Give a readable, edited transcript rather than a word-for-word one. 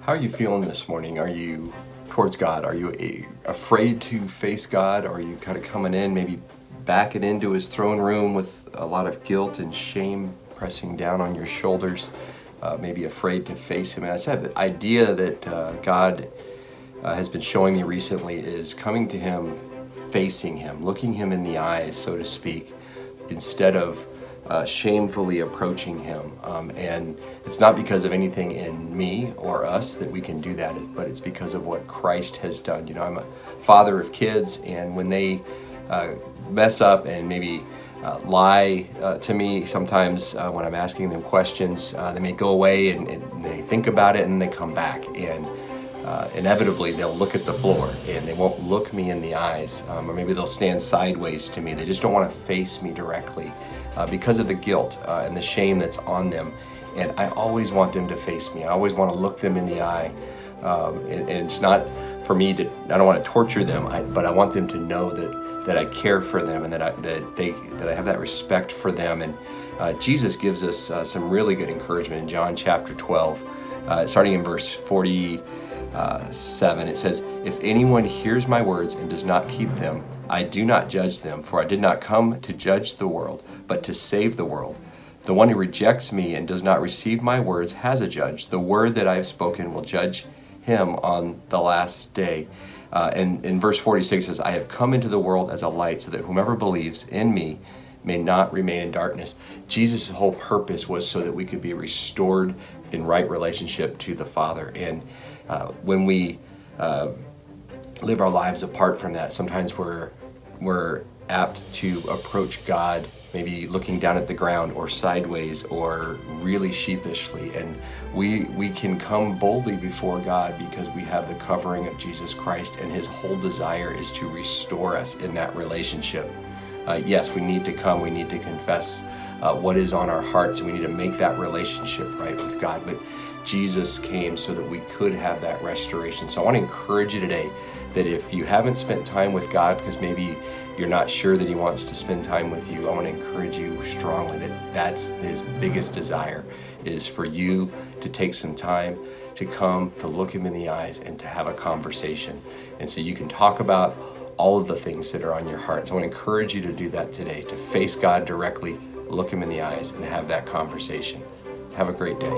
How are you feeling this morning? Are you towards God? Are you afraid to face God? Are you kind of coming in, maybe backing into his throne room with a lot of guilt and shame pressing down on your shoulders? Maybe afraid to face him. And I said the idea that God has been showing me recently is coming to him, facing him, looking him in the eyes, so to speak, instead of shamefully approaching him. And it's not because of anything in me or us that we can do that, but it's because of what Christ has done. You know, I'm a father of kids, and when they mess up and maybe lie to me, sometimes when I'm asking them questions, they may go away and they think about it and they come back. And inevitably they'll look at the floor and they won't look me in the eyes, or maybe they'll stand sideways to me. They just don't want to face me directly because of the guilt and the shame that's on them. And I always want them to face me. I always want to look them in the eye. And it's not for me to, I don't want to torture them, but I want them to know that I care for them and that I have that respect for them. And Jesus gives us some really good encouragement in John chapter 12, starting in verse 47. It says, "If anyone hears my words and does not keep them, I do not judge them, for I did not come to judge the world, but to save the world. The one who rejects me and does not receive my words has a judge. The word that I have spoken will judge him on the last day." And in verse 46 says, "I have come into the world as a light so that whomever believes in me may not remain in darkness." Jesus' whole purpose was so that we could be restored in right relationship to the Father. And when we live our lives apart from that, sometimes we're apt to approach God maybe looking down at the ground or sideways or really sheepishly. And we can come boldly before God because we have the covering of Jesus Christ, and his whole desire is to restore us in that relationship. Yes, we need to come, we need to confess what is on our hearts, and we need to make that relationship right with God. But Jesus came so that we could have that restoration. So I want to encourage you today that if you haven't spent time with God, because maybe you're not sure that he wants to spend time with you, I want to encourage you strongly that that's his biggest desire, is for you to take some time to come, to look him in the eyes, and to have a conversation. And so you can talk about all of the things that are on your heart. So I want to encourage you to do that today, to face God directly, look him in the eyes, and have that conversation. Have a great day.